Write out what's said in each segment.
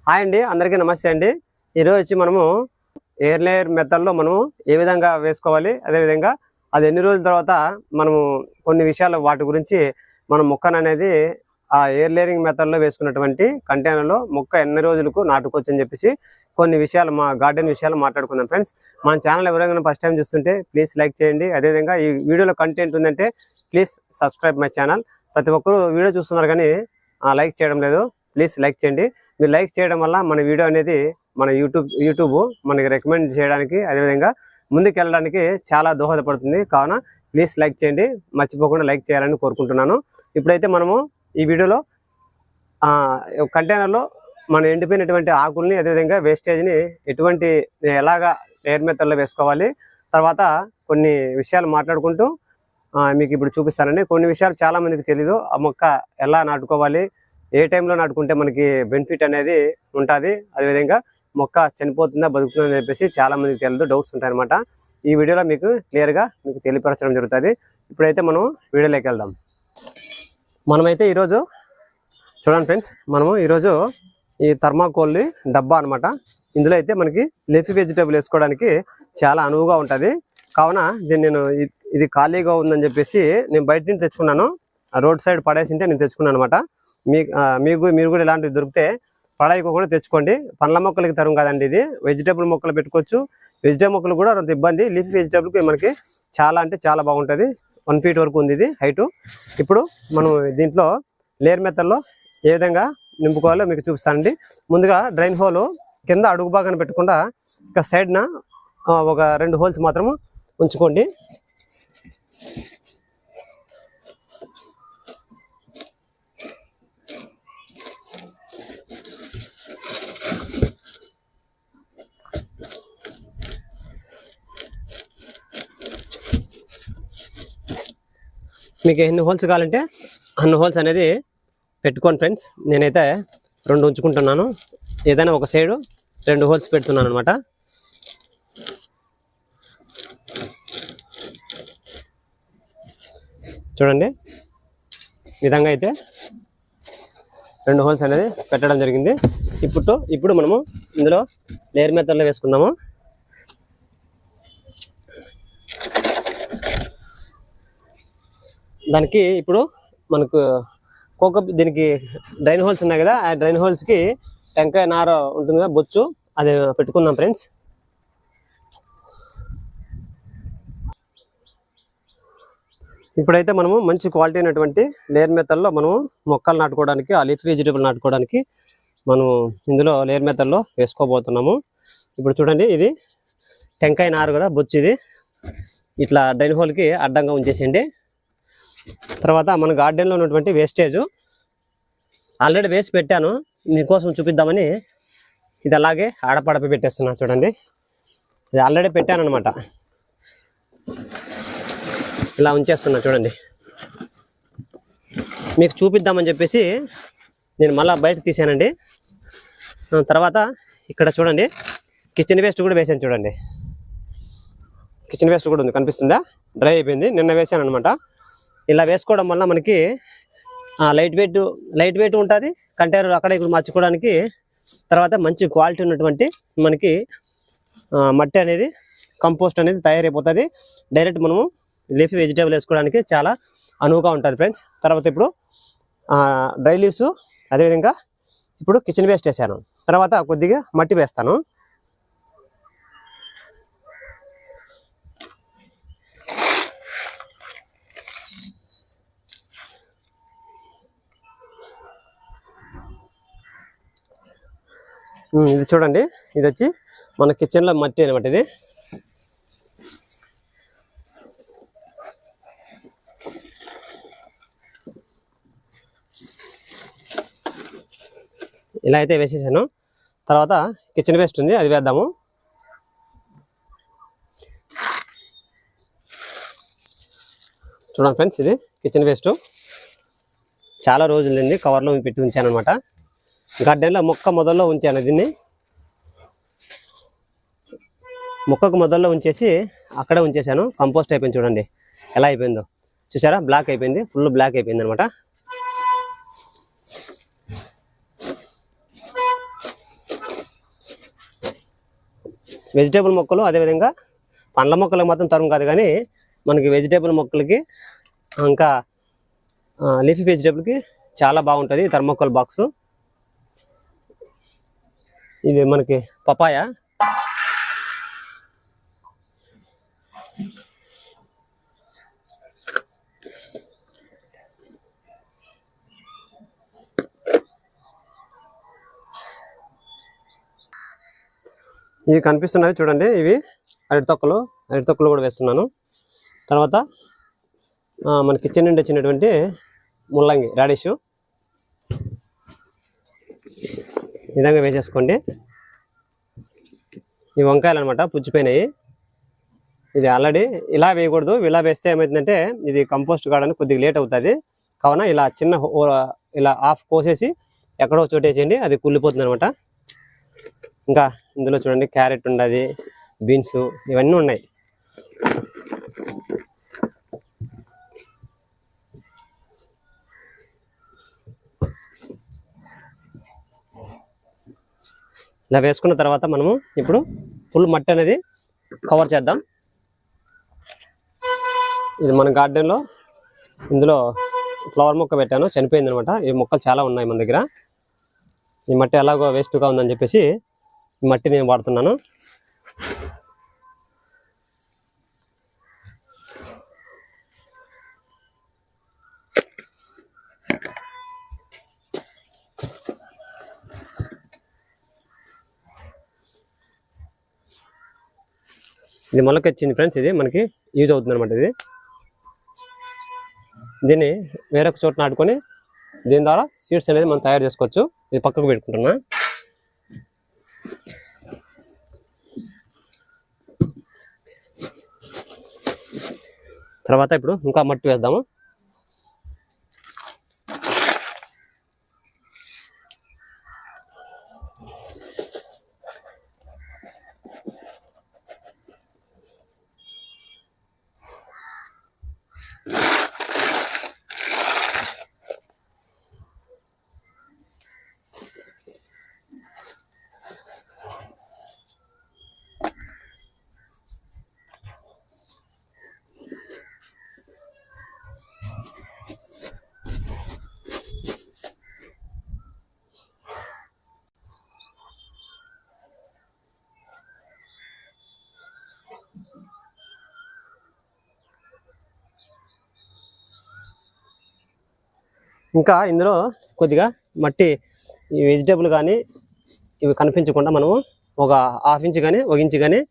Hi అండి, అందరికీ నమస్తే అండి. ఈరోజు వచ్చి మనము ఎయిర్ లేయర్ మెథడ్లో మనము ఏ విధంగా వేసుకోవాలి, అదేవిధంగా అది ఎన్ని రోజుల తర్వాత మనము కొన్ని విషయాలు వాటి గురించి మనం మొక్కను అనేది ఆ ఎయిర్ లేయరింగ్ మెథడ్లో వేసుకున్నటువంటి కంటైనర్లో మొక్క ఎన్ని రోజులకు నాటుకోవచ్చు అని చెప్పేసి కొన్ని విషయాలు మా గార్డెన్ విషయాలు మాట్లాడుకుందాం ఫ్రెండ్స్. మన ఛానల్ ఎవరైనా ఫస్ట్ టైం చూస్తుంటే ప్లీజ్ లైక్ చేయండి. అదేవిధంగా ఈ వీడియోలో కంటెంట్ ఉందంటే ప్లీజ్ సబ్స్క్రైబ్ మై ఛానల్. ప్రతి ఒక్కరు వీడియో చూస్తున్నారు కానీ లైక్ చేయడం లేదు. ప్లీజ్ లైక్ చేయండి. మీరు లైక్ చేయడం వల్ల మన వీడియో అనేది మన యూట్యూబ్ మనకి రికమెండ్ చేయడానికి, అదేవిధంగా ముందుకు వెళ్ళడానికి చాలా దోహదపడుతుంది. కావున ప్లీజ్ లైక్ చేయండి, మర్చిపోకుండా లైక్ చేయాలని కోరుకుంటున్నాను. ఇప్పుడైతే మనము ఈ వీడియోలో కంటైనర్లో మన ఎండిపోయినటువంటి ఆకుల్ని, అదేవిధంగా వేస్టేజ్ని ఎలాగా ఎయిర్ మెథడ్లో వేసుకోవాలి, తర్వాత కొన్ని విషయాలు మాట్లాడుకుంటూ మీకు ఇప్పుడు చూపిస్తానండి. కొన్ని విషయాలు చాలా మందికి తెలీదు. ఆ మొక్క ఎలా నాటుకోవాలి, ఏ టైంలో నాటుకుంటే మనకి బెనిఫిట్ అనేది ఉంటుంది, అదేవిధంగా మొక్క చనిపోతుందా బతుకుతుందా అని చెప్పేసి చాలా మందికి తెలియదు, డౌట్స్ ఉంటాయి అనమాట. ఈ వీడియోలో మీకు క్లియర్గా మీకు తెలియపరచడం జరుగుతుంది. ఇప్పుడైతే మనం వీడియోలోకి వెళ్దాం. మనమైతే ఈరోజు చూడండి ఫ్రెండ్స్, మనము ఈరోజు ఈ థర్మాకోల్ డబ్బా అనమాట. ఇందులో అయితే మనకి లీఫీ వెజిటేబుల్ వేసుకోవడానికి చాలా అనువుగా ఉంటుంది. కావున దీన్ని నేను ఇది ఖాళీగా ఉందని చెప్పేసి నేను బయట నుంచి తెచ్చుకున్నాను. రోడ్ సైడ్ పడేసింటే నేను తెచ్చుకున్నాను అనమాట. మీరు కూడా ఇలాంటివి దొరికితే పడాయికోకుండా తెచ్చుకోండి. పండ్ల మొక్కలకి తరం కాదండి, ఇది వెజిటేబుల్ మొక్కలు పెట్టుకోవచ్చు. వెజిటేబుల్ మొక్కలు కూడా అంత ఇబ్బంది, లీఫీ వెజిటేబుల్కి మనకి చాలా అంటే చాలా బాగుంటుంది. 1 ఫీట్ వరకు ఉంది ఇది హైటు. ఇప్పుడు మనం దీంట్లో లేయర్ మెథడ్లో ఏ విధంగా నింపుకోవాలో మీకు చూపిస్తానండి. ముందుగా డ్రైన్ హోల్ కింద అడుగు భాగాన్ని పెట్టకుండా ఇక సైడ్న ఒక 2 హోల్స్ మాత్రము ఉంచుకోండి. మీకు ఎన్ని హోల్స్ కావాలంటే అన్ని హోల్స్ అనేది పెట్టుకోండి ఫ్రెండ్స్. నేనైతే 2 ఉంచుకుంటున్నాను. ఏదైనా ఒక సైడు 2 హోల్స్ పెడుతున్నాను అనమాట. చూడండి, ఈ విధంగా అయితే 2 హోల్స్ అనేది పెట్టడం జరిగింది. ఇప్పుడు మనము ఇందులో లేయర్ మెథడ్లో వేసుకుందాము. దానికి ఇప్పుడు మనకు దీనికి డ్రైన్ హోల్స్ ఉన్నాయి కదా, ఆ డ్రైన్ హోల్స్కి టెంకాయ నార ఉంటుంది కదా, బొచ్చు, అది పెట్టుకుందాం ఫ్రెండ్స్. ఇప్పుడైతే మనము మంచి క్వాలిటీ అయినటువంటి లేయర్ మెథడ్లో మనము మొక్కలు నాటుకోవడానికి, ఆ లీఫ్ వెజిటేబుల్ నాటుకోవడానికి మనము ఇందులో లేయర్ మెథడ్లో వేసుకోబోతున్నాము. ఇప్పుడు చూడండి, ఇది టెంకాయ నారు కదా, బొచ్చు, ఇది ఇట్లా డ్రైన్ హోల్కి అడ్డంగా ఉంచేసేయండి. తర్వాత మన గార్డెన్లో ఉన్నటువంటి వేస్టేజ్ ఆల్రెడీ వేసి పెట్టాను, మీకోసం చూపిద్దామని ఇది అలాగే ఆడపడపి పెట్టేస్తున్నా. చూడండి, ఇది ఆల్రెడీ పెట్టాను అనమాట, ఇలా ఉంచేస్తున్నా. చూడండి, మీకు చూపిద్దామని చెప్పేసి నేను మళ్ళీ బయటకు తీసానండి. తర్వాత ఇక్కడ చూడండి, కిచెన్ వేస్ట్ కూడా వేసాను. చూడండి, కిచెన్ వేస్ట్ కూడా ఉంది, కనిపిస్తుందా? డ్రై అయిపోయింది, నిన్న వేసాను అనమాట. ఇలా వేసుకోవడం వల్ల మనకి లైట్ వెయిట్ ఉంటుంది కంటైనర్ అక్కడ ఇక్కడ మార్చుకోవడానికి. తర్వాత మంచి క్వాలిటీ ఉన్నటువంటి మనకి మట్టి అనేది, కంపోస్ట్ అనేది తయారైపోతుంది. డైరెక్ట్ మనము లీఫీ వెజిటేబుల్ వేసుకోవడానికి చాలా అనువుగా ఉంటుంది ఫ్రెండ్స్. తర్వాత ఇప్పుడు డ్రై లీవ్స్, అదేవిధంగా ఇప్పుడు కిచెన్ వేస్ట్ వేసాను. తర్వాత కొద్దిగా మట్టి వేస్తాను. ఇది చూడండి, ఇది వచ్చి మన కిచెన్లో మట్టి అనమాట. ఇది ఇలా అయితే వేసేసాను. తర్వాత కిచెన్ వేస్ట్ ఉంది, అది వేద్దాము. చూడండి ఫ్రెండ్స్, ఇది కిచెన్ వేస్ట్ చాలా రోజులైంది, కవర్లో పెట్టి ఉంచాను అనమాట. గార్డెన్లో మొక్క మొదల్లో ఉంచాను. దీన్ని మొక్కకు మొదల్లో ఉంచేసి అక్కడే ఉంచేసాను. కంపోస్ట్ అయిపోయింది. చూడండి ఎలా అయిపోయిందో, చూసారా? బ్లాక్ అయిపోయింది, ఫుల్ బ్లాక్ అయిపోయింది అనమాట. వెజిటేబుల్ మొక్కలు అదేవిధంగా పండ్ల మొక్కలకు మాత్రం తరం కాదు, కానీ మనకి వెజిటేబుల్ మొక్కలకి ఇంకా లీఫీ వెజిటేబుల్కి చాలా బాగుంటుంది ఈ థర్మోకోల్ బాక్స్. ఇది మనకి పపాయ, ఇవి కనిపిస్తున్నది చూడండి, ఇవి అరటి తొక్కలు కూడా వేస్తున్నాను. తర్వాత మన కిచెన్ నుండి వచ్చినటువంటి ముల్లంగి రాడిష్ ఈ విధంగా వేసేసుకోండి. ఈ వంకాయలు అనమాట పుచ్చిపోయినాయి. ఇది ఆల్రెడీ ఇలా వేయకూడదు, ఇలా వేస్తే ఏమవుతుందంటే ఇది కంపోస్ట్ కావడానికి కొద్దిగా లేట్ అవుతుంది. కావున ఇలా ఇలా హాఫ్ కోసేసి ఎక్కడో చోటేసేయండి, అది కుళ్ళిపోతుంది అనమాట. ఇంకా ఇందులో చూడండి క్యారెట్ ఉండదు, బీన్స్ ఇవన్నీ ఉన్నాయి. ఇలా వేసుకున్న తర్వాత మనము ఇప్పుడు ఫుల్ మట్టి అనేది కవర్ చేద్దాం. ఇది మన గార్డెన్లో ఇందులో ఫ్లవర్ మొక్క పెట్టాను, చనిపోయింది అనమాట. ఈ మొక్కలు చాలా ఉన్నాయి మన దగ్గర. ఈ మట్టి ఎలాగో వేస్ట్గా ఉందని చెప్పేసి ఈ మట్టి నేను వాడుతున్నాను. ఇది మొలకొచ్చింది ఫ్రెండ్స్, ఇది మనకి యూజ్ అవుతుంది అనమాట. దీన్ని వేరొక చోట నాటుకొని దీని ద్వారా సీడ్స్ అనేది మనం తయారు చేసుకోవచ్చు. ఇది పక్కకు పెట్టుకుంటున్నా. తర్వాత ఇప్పుడు ఇంకా మట్టి వేద్దాము. ఇంకా ఇందులో కొద్దిగా మట్టి ఈ వెజిటేబుల్ కానీ ఇవి కనిపించకుండా మనము ఒక హాఫ్ ఇంచ్ కానీ 1 ఇంచ్ కానీ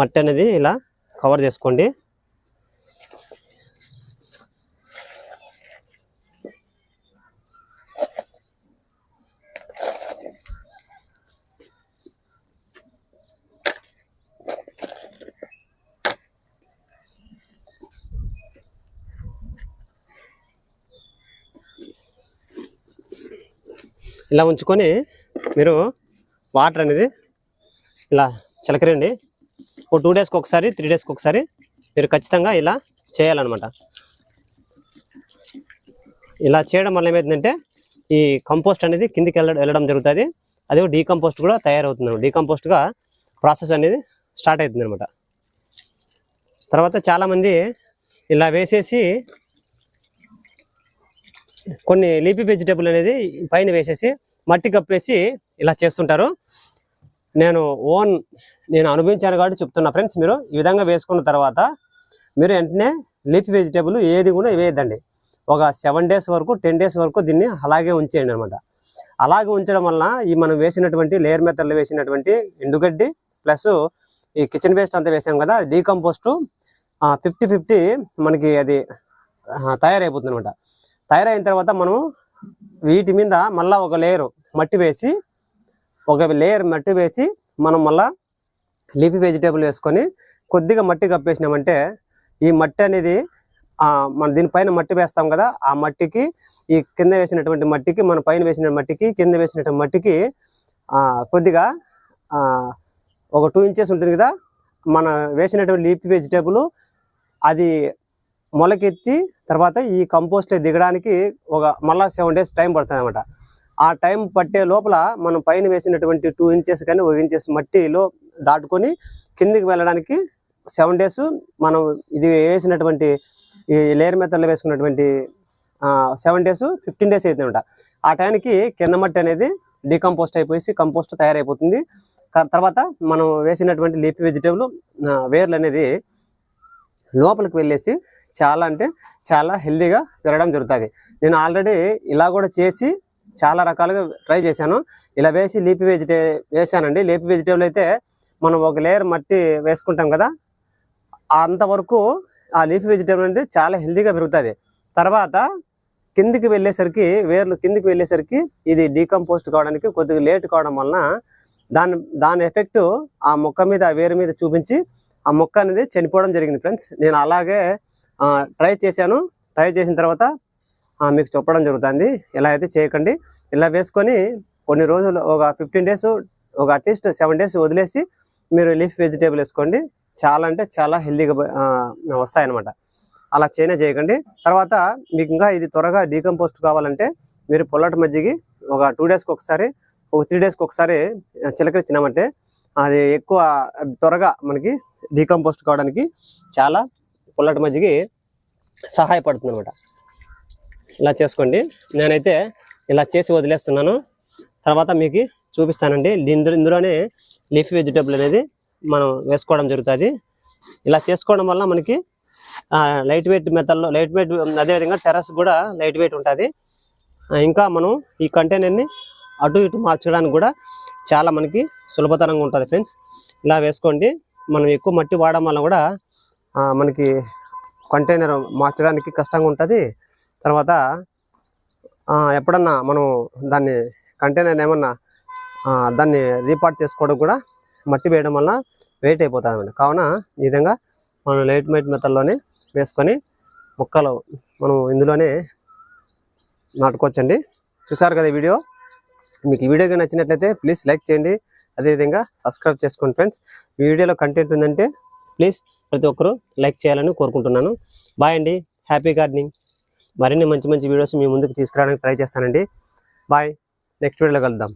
మట్టి అనేది ఇలా కవర్ చేసుకోండి. ఇలా ఉంచుకొని మీరు వాటర్ అనేది ఇలా చిలకరండి. ఒక 2 డేస్కి ఒకసారి 3 డేస్కి ఒకసారి మీరు ఖచ్చితంగా ఇలా చేయాలన్నమాట. ఇలా చేయడం వల్ల ఏమవుతుందంటే ఈ కంపోస్ట్ అనేది కిందికి వెళ్ళడం జరుగుతుంది. అదే డీకంపోస్ట్ కూడా తయారవుతుంది. డీకంపోస్ట్గా ప్రాసెస్ అనేది స్టార్ట్ అవుతుంది అనమాట. తర్వాత చాలామంది ఇలా వేసేసి కొన్ని లీఫీ వెజిటేబుల్ అనేది పైన వేసేసి మట్టి కప్పేసి ఇలా చేస్తుంటారు. నేను అనుభవించాను కాబట్టి చెప్తున్నా ఫ్రెండ్స్. మీరు ఈ విధంగా వేసుకున్న తర్వాత మీరు వెంటనే లీఫీ వెజిటేబుల్ ఏది కూడా వేయద్దండి. ఒక 7 డేస్ వరకు 10 డేస్ వరకు దీన్ని అలాగే ఉంచేయండి అనమాట. అలాగే ఉంచడం వలన ఈ మనం వేసినటువంటి లేయర్ మెథడ్లో వేసినటువంటి ఎండుగడ్డి ప్లస్ ఈ కిచెన్ వేస్ట్ అంతా వేసాం కదా, డీకంపోస్ట్ 50-50 మనకి అది తయారైపోతుంది అనమాట. తయారైన తర్వాత మనం వీటి మీద మళ్ళీ ఒక లేయర్ మట్టి వేసి మనం మళ్ళీ లీఫీ వెజిటేబుల్ వేసుకొని కొద్దిగా మట్టి కప్పేసినామంటే ఈ మట్టి అనేది మనం దీనిపైన మట్టి వేస్తాం కదా, ఆ మట్టికి ఈ కింద వేసినటువంటి మట్టికి మన పైన వేసిన మట్టికి కింద వేసినటువంటి మట్టికి కొద్దిగా ఒక 2 ఇంచెస్ ఉంటుంది కదా. మన వేసినటువంటి లీఫీ వెజిటేబుల్ అది మొలకెత్తి తర్వాత ఈ కంపోస్ట్లో దిగడానికి మళ్ళీ 7 డేస్ టైం పడుతుంది అనమాట. ఆ టైం పట్టే లోపల మనం పైన వేసినటువంటి 2 ఇంచెస్ కానీ 1 ఇంచెస్ మట్టిలో దాటుకొని కిందికి వెళ్ళడానికి 7 డేస్ మనం ఇది వేసినటువంటి ఈ లేయర్ మెథడ్లో వేసుకున్నటువంటి 7 డేస్ 15 డేస్ అవుతుందన్నమాట. ఆ టైంకి కింద మట్టి అనేది డీకంపోస్ట్ అయిపోయి కంపోస్ట్ తయారైపోతుంది. తర్వాత మనం వేసినటువంటి లీఫీ వెజిటేబుల్ వేర్లు అనేది లోపలికి వెళ్ళేసి చాలా అంటే చాలా హెల్దీగా పెరగడం జరుగుతుంది. నేను ఆల్రెడీ ఇలా కూడా చేసి చాలా రకాలుగా ట్రై చేశాను. ఇలా వేసి లీఫీ వేసానండి. లీఫీ వెజిటేబుల్ అయితే మనం ఒక లేయర్ మట్టి వేసుకుంటాం కదా, అంతవరకు ఆ లీఫీ వెజిటేబుల్ అనేది చాలా హెల్దీగా పెరుగుతుంది. తర్వాత కిందికి వెళ్ళేసరికి వేర్లు కిందికి వెళ్ళేసరికి ఇది డీకంపోస్ట్ కావడానికి కొద్దిగా లేట్ కావడం వలన దాని ఎఫెక్ట్ ఆ మొక్క మీద వేరు మీద చూపించి ఆ మొక్క అనేది చనిపోవడం జరిగింది ఫ్రెండ్స్. నేను అలాగే ట్రై చేశాను. ట్రై చేసిన తర్వాత మీకు చెప్పడం జరుగుతుంది. ఇలా అయితే చేయకండి. ఇలా వేసుకొని కొన్ని రోజులు ఒక 15 డేస్ ఒక అట్లీస్ట్ 7 డేస్ వదిలేసి మీరు లీఫ్ వెజిటేబుల్ వేసుకోండి. చాలా అంటే చాలా హెల్దీగా వస్తాయన్నమాట. అలా చేయకండి. తర్వాత మీకు ఇంకా ఇది త్వరగా డీకంపోస్ట్ కావాలంటే మీరు పొల్లటి మజ్జిగి ఒక 2 డేస్కి ఒకసారి ఒక 3 డేస్కి ఒకసారి చిలకరించినామంటే అది ఎక్కువ త్వరగా మనకి డీకంపోస్ట్ కావడానికి చాలా పొల్లటి మజ్జిగి సహాయపడుతుంది అనమాట. ఇలా చేసుకోండి. నేనైతే ఇలా చేసి వదిలేస్తున్నాను. తర్వాత మీకు చూపిస్తానండి. ఇందులోనే లీఫీ వెజిటేబుల్ అనేది మనం వేసుకోవడం జరుగుతుంది. ఇలా చేసుకోవడం వల్ల మనకి లైట్ వెయిట్ మెథడ్లో లైట్ వెయిట్, అదేవిధంగా టెర్రస్ కూడా లైట్ వెయిట్ ఉంటుంది. ఇంకా మనం ఈ కంటైనర్ని అటు ఇటు మార్చడానికి కూడా చాలా మనకి సులభతరంగా ఉంటుంది ఫ్రెండ్స్. ఇలా వేసుకోండి. మనం ఎక్కువ మట్టి వాడడం వల్ల కూడా మనకి కంటైనర్ మార్చడానికి కష్టంగా ఉంటుంది. తర్వాత ఎప్పుడన్నా మనం దాన్ని కంటైనర్ ఏమన్నా దాన్ని రీపార్ట్ చేసుకోవడం కూడా మట్టి వేయడం వల్ల వెయిట్ అయిపోతుంది అన్నమాట. కావున ఈ విధంగా మనం లైట్ వెయిట్ మెథడ్లోనే వేసుకొని మొక్కలు మనం ఇందులోనే నాటుకోవచ్చండి. చూసారు కదా ఈ వీడియో. మీకు ఈ వీడియో నచ్చినట్లయితే ప్లీజ్ లైక్ చేయండి. అదేవిధంగా సబ్స్క్రైబ్ చేసుకోండి ఫ్రెండ్స్. ఈ వీడియోలో కంటెంట్ ఉందంటే ప్లీజ్ ప్రతి ఒక్కరూ లైక్ చేయాలని కోరుకుంటున్నాను. బాయ్ అండి. Happy gardening. మరిన్ని మంచి వీడియోస్ మీ ముందుకు తీసుకురావడానికి ట్రై చేస్తానండి. బాయ్. నెక్స్ట్ వీడియోలో కలుద్దాం.